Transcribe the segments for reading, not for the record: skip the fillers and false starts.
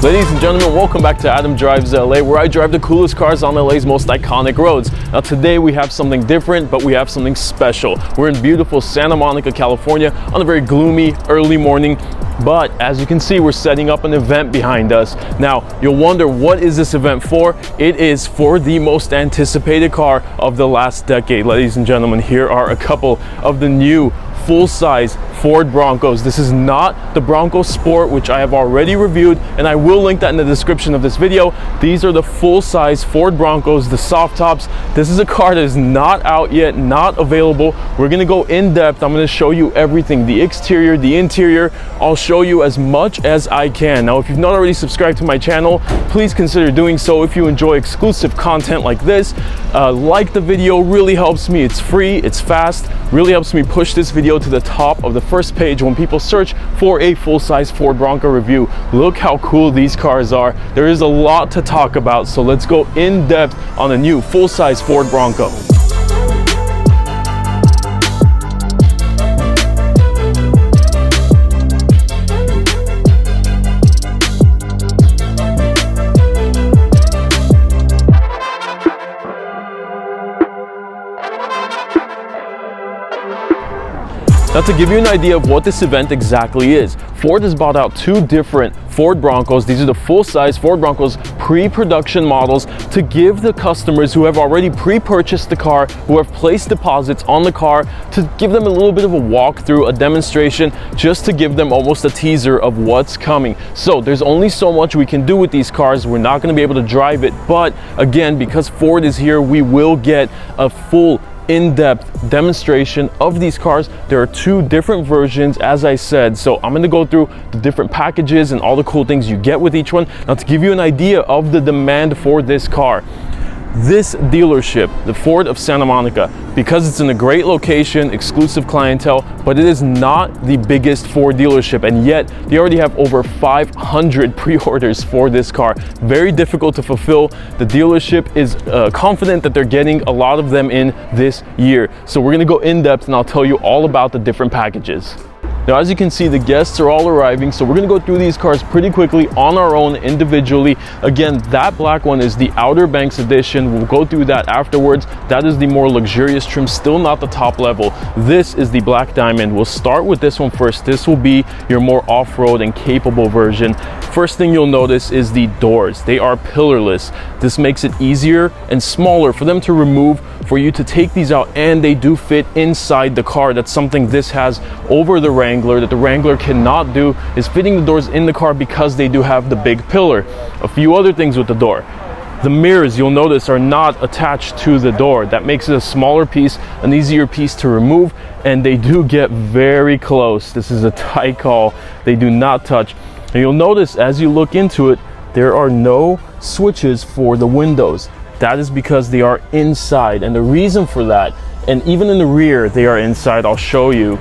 Ladies and gentlemen, welcome back to Adam Drives LA, where I drive the coolest cars on LA's most iconic roads. Now today we have something different, but we have something special. We're in beautiful Santa Monica, California on a very gloomy early morning. But as you can see, we're setting up an event behind us. Now, you'll wonder, what is this event for? It is for the most anticipated car of the last decade. Ladies and gentlemen, here are a couple of the new full-size Ford Broncos. This is not the Bronco Sport, which I have already reviewed, and I will link that in the description of this video. These are the full-size Ford Broncos, the soft tops. This is a car that is not out yet, not available. We're gonna go in depth. I'm gonna show you everything, the exterior, the interior. I'll show you as much as I can. Now, if you've not already subscribed to my channel, please consider doing so. If you enjoy exclusive content like this, like the video, really helps me. It's free, it's fast, really helps me push this video to the top of the first page when people search for a full-size Ford Bronco review. Look how cool these cars are. There is a lot to talk about, so let's go in depth on a new full-size Ford Bronco. Now, to give you an idea of what this event exactly is, Ford has bought out two different Ford Broncos. These are the full-size Ford Broncos pre-production models to give the customers who have already pre-purchased the car, who have placed deposits on the car, to give them a little bit of a walkthrough, a demonstration, just to give them almost a teaser of what's coming. So there's only so much we can do with these cars. We're not going to be able to drive it, but again, because Ford is here, we will get a full in-depth demonstration of these cars. There are two different versions, as I said, so I'm going to go through the different packages and all the cool things you get with each one. Now, to give you an idea of the demand for this car, this dealership, the Ford of Santa Monica, because it's in a great location, exclusive clientele, but it is not the biggest Ford dealership, and yet they already have over 500 pre-orders for this car. Very difficult to fulfill. The dealership is confident that they're getting a lot of them in this year. So we're gonna go in depth and I'll tell you all about the different packages. Now, as you can see, the guests are all arriving, so we're gonna go through these cars pretty quickly on our own individually. Again, that black one is the Outer Banks edition. We'll go through that afterwards. That is the more luxurious trim, still not the top level. This is the Black Diamond. We'll start with this one first. This will be your more off-road and capable version. First thing you'll notice is the doors. They are pillarless. This makes it easier and smaller for them to remove, for you to take these out, and they do fit inside the car. That's something this has over the Wrangler that the Wrangler cannot do, is fitting the doors in the car because they do have the big pillar. A few other things with the door. The mirrors, you'll notice, are not attached to the door. That makes it a smaller piece, an easier piece to remove, and they do get very close. This is a tight call. They do not touch. And you'll notice as you look into it, there are no switches for the windows. That is because they are inside, and the reason for that, and even in the rear they are inside, I'll show you.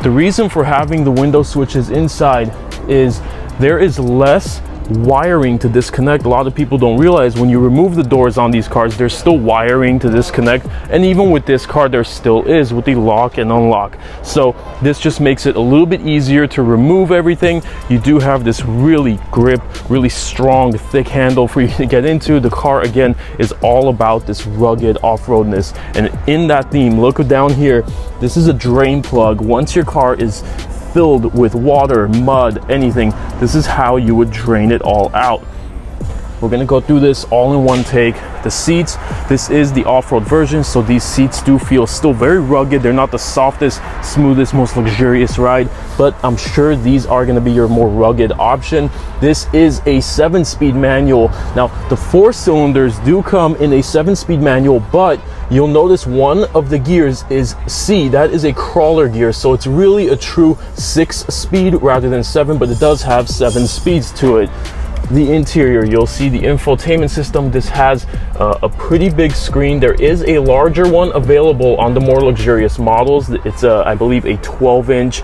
The reason for having the window switches inside is there is less wiring to disconnect. A lot of people don't realize when you remove the doors on these cars, there's still wiring to disconnect, and even with this car there still is with the lock and unlock. So this just makes it a little bit easier to remove everything. You do have this really really strong, thick handle for you to get into. The car, again, is all about this rugged off-roadness, and in that theme, look down here. This is a drain plug. Once your car is filled with water, mud, anything, this is how you would drain it all out. We're gonna go through this all in one take. The seats, this is the off-road version, so these seats do feel still very rugged. They're not the softest, smoothest, most luxurious ride, but I'm sure these are gonna be your more rugged option. This is a 7-speed manual. Now, the 4 cylinders do come in a 7-speed manual, but you'll notice one of the gears is C. That is a crawler gear, so it's really a true 6-speed rather than 7, but it does have 7 speeds to it. The interior, you'll see the infotainment system. This has a pretty big screen. There is a larger one available on the more luxurious models. It's I believe a 12-inch.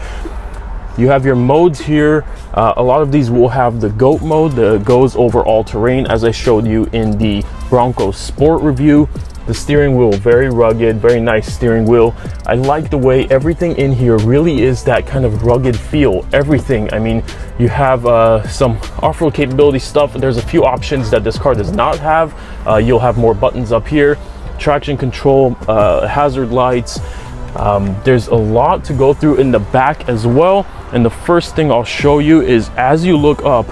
You have your modes here. A lot of these will have the GOAT mode that goes over all terrain, as I showed you in the Bronco Sport review. The steering wheel, very rugged, very nice steering wheel. I like the way everything in here really is that kind of rugged feel. Everything, I mean, you have some off-road capability stuff. There's a few options that this car does not have. You'll have more buttons up here, traction control, hazard lights. There's a lot to go through in the back as well. And the first thing I'll show you is, as you look up,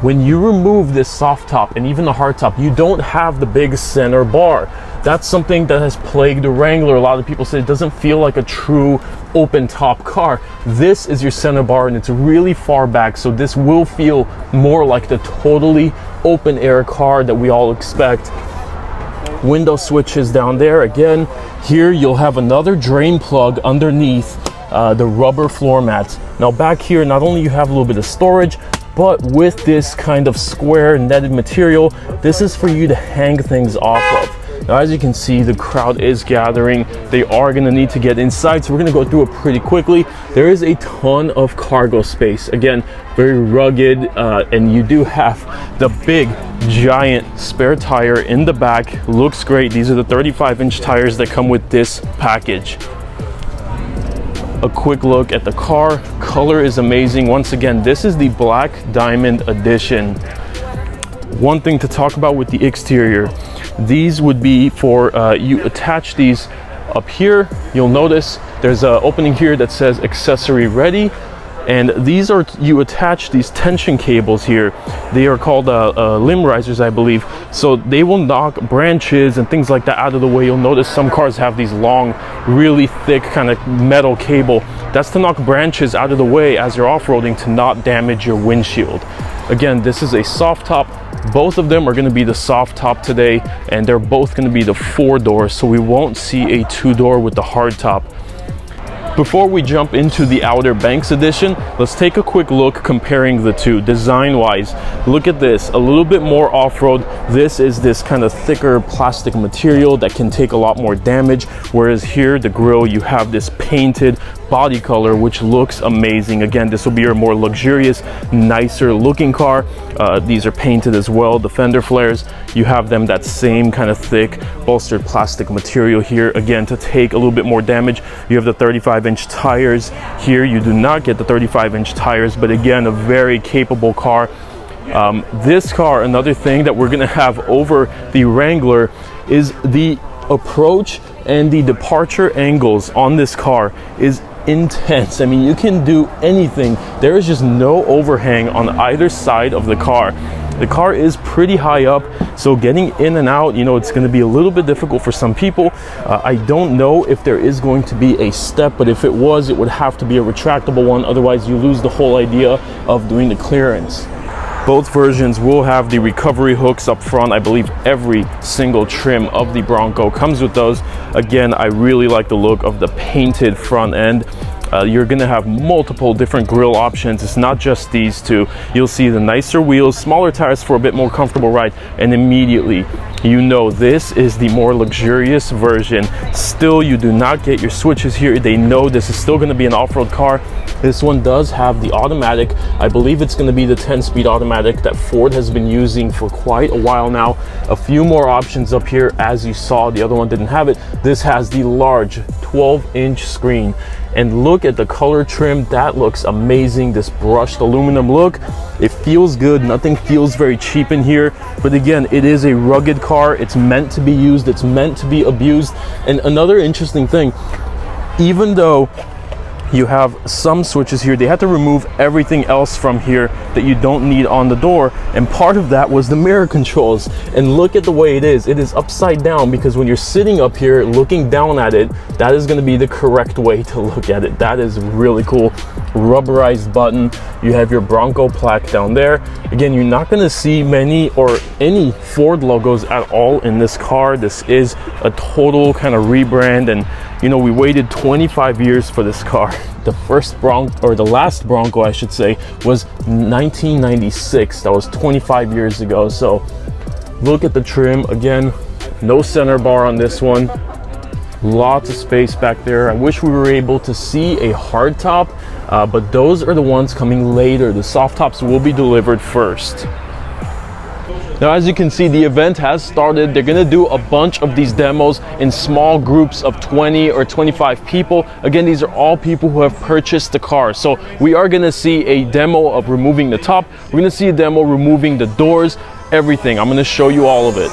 when you remove this soft top and even the hard top, you don't have the big center bar. That's something that has plagued the Wrangler. A lot of people say it doesn't feel like a true open top car. This is your center bar and it's really far back, so this will feel more like the totally open air car that we all expect. Window switches down there. Again, here you'll have another drain plug underneath the rubber floor mats. Now back here, not only you have a little bit of storage, but with this kind of square netted material, this is for you to hang things off of. Now, as you can see, the crowd is gathering. They are gonna need to get inside, so we're gonna go through it pretty quickly. There is a ton of cargo space. Again, very rugged, and you do have the big, giant spare tire in the back. Looks great. These are the 35-inch tires that come with this package. A quick look at the car. Color is amazing. Once again, this is the Black Diamond Edition. One thing to talk about with the exterior, these would be for, you attach these up here. You'll notice there's an opening here that says accessory ready. And these are, you attach these tension cables here. They are called limb risers, I believe. So they will knock branches and things like that out of the way. You'll notice some cars have these long, really thick kind of metal cable. That's to knock branches out of the way as you're off-roading to not damage your windshield. Again, this is a soft top. Both of them are gonna be the soft top today, and they're both gonna be the 4-door, so we won't see a 2-door with the hard top. Before we jump into the Outer Banks edition, let's take a quick look comparing the two design-wise. Look at this, a little bit more off-road. This is this kind of thicker plastic material that can take a lot more damage, whereas here, the grille, you have this painted body color, which looks amazing. Again, this will be your more luxurious, nicer looking car. These are painted as well. The fender flares, you have them that same kind of thick bolstered plastic material here. Again, to take a little bit more damage, you have the 35-inch tires. Here you do not get the 35-inch tires, but again, a very capable car. This car, another thing that we're gonna have over the Wrangler is the approach and the departure angles on this car is intense. I mean, you can do anything. There is just no overhang on either side of the car. The car is pretty high up, so getting in and out, you know, it's going to be a little bit difficult for some people. I don't know if there is going to be a step, but if it was, it would have to be a retractable one. Otherwise, you lose the whole idea of doing the clearance. Both versions will have the recovery hooks up front. I believe every single trim of the Bronco comes with those. Again, I really like the look of the painted front end. You're gonna have multiple different grille options. It's not just these two. You'll see the nicer wheels, smaller tires for a bit more comfortable ride, and immediately you know this is the more luxurious version. Still, you do not get your switches here. They know this is still gonna be an off-road car. This one does have the automatic. I believe it's gonna be the 10-speed automatic that Ford has been using for quite a while now. A few more options up here, as you saw. The other one didn't have it. This has the large 12-inch screen. And look at the color trim. That looks amazing. This brushed aluminum look. It feels good. Nothing feels very cheap in here. But again, it is a rugged car. It's meant to be used. It's meant to be abused. And another interesting thing, even though you have some switches here, they had to remove everything else from here that you don't need on the door, and part of that was the mirror controls. And look at the way it is upside down, because when you're sitting up here looking down at it, that is going to be the correct way to look at it. That is really cool. Rubberized button. You have your Bronco plaque down there. Again, you're not going to see many or any Ford logos at all in this car. This is a total kind of rebrand, and you know, we waited 25 years for this car. The first Bronco, or the last Bronco I should say, was 1996. That was 25 years ago. So look at the trim. Again, no center bar on this one. Lots of space back there. I wish we were able to see a hard top, but those are the ones coming later. The soft tops will be delivered first. Now, as you can see, the event has started. They're gonna do a bunch of these demos in small groups of 20 or 25 people. Again, these are all people who have purchased the car. So we are gonna see a demo of removing the top. We're gonna see a demo removing the doors, everything. I'm gonna show you all of it.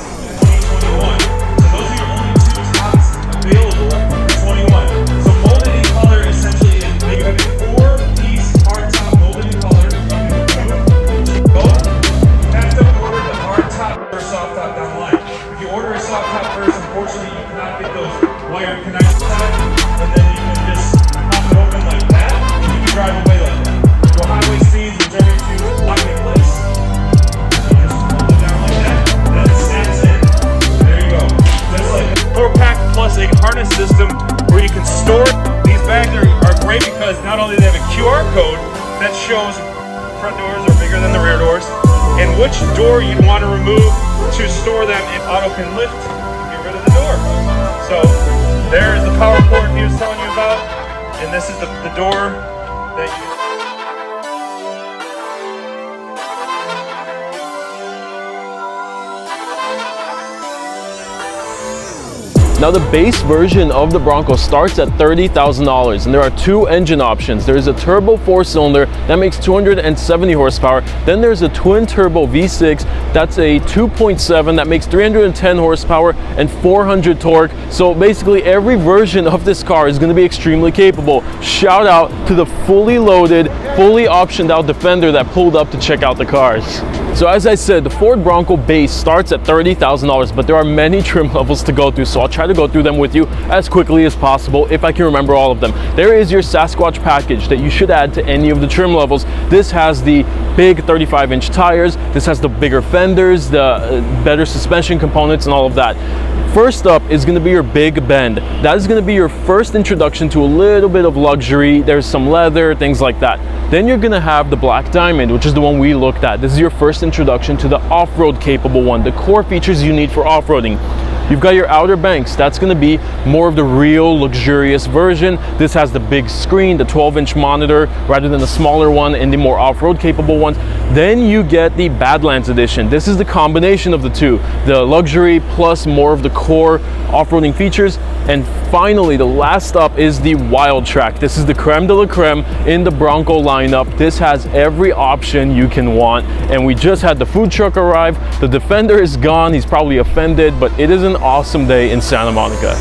System where you can store these bags are great because not only they have a QR code that shows front doors are bigger than the rear doors and which door you'd want to remove to store them, and auto can lift and get rid of the door. So there is the power cord he was telling you about, and this is the door that you Now, the base version of the Bronco starts at $30,000, and there are two engine options. There's a turbo 4-cylinder that makes 270 horsepower. Then there's a twin turbo V6 that's a 2.7 that makes 310 horsepower and 400 torque. So basically every version of this car is going to be extremely capable. Shout out to the fully loaded, fully optioned out Defender that pulled up to check out the cars. So as I said, the Ford Bronco base starts at $30,000, but there are many trim levels to go through, so I'll try to go through them with you as quickly as possible if I can remember all of them. There is your Sasquatch package that you should add to any of the trim levels. This has the big 35-inch tires, this has the bigger fenders, the better suspension components and all of that. First up is going to be your Big Bend. That is going to be your first introduction to a little bit of luxury. There's some leather, things like that. Then you're going to have the Black Diamond, which is the one we looked at. This is your first introduction to the off-road capable one, the core features you need for off-roading. You've got your Outer Banks. That's going to be more of the real luxurious version. This has the big screen, the 12-inch monitor, rather than the smaller one and the more off-road capable ones. Then you get the Badlands edition. This is the combination of the two, the luxury plus more of the core off-roading features. And finally, the last up is the Wild Track. This is the creme de la creme in the Bronco lineup. This has every option you can want. And we just had the food truck arrive. The Defender is gone. He's probably offended, but it is an awesome day in Santa Monica.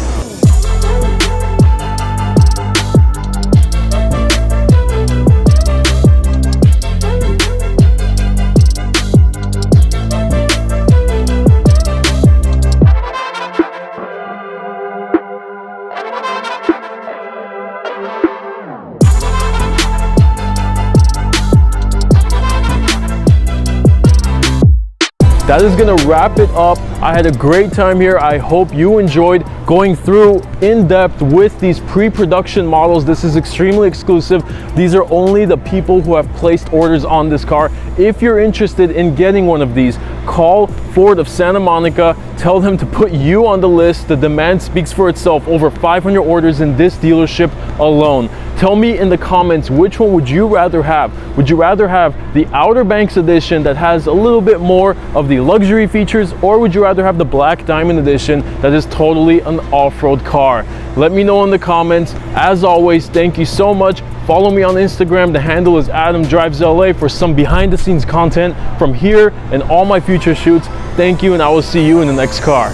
That is gonna wrap it up. I had a great time here. I hope you enjoyed going through in depth with these pre-production models. This is extremely exclusive. These are only the people who have placed orders on this car. If you're interested in getting one of these, call Ford of Santa Monica, tell them to put you on the list. The demand speaks for itself. Over 500 orders in this dealership alone. Tell me in the comments, which one would you rather have? Would you rather have the Outer Banks edition that has a little bit more of the luxury features, or would you rather have the Black Diamond edition that is totally an off-road car? Let me know in the comments. As always, thank you so much. Follow me on Instagram. The handle is AdamDrivesLA for some behind-the-scenes content from here and all my future shoots. Thank you, and I will see you in the next car.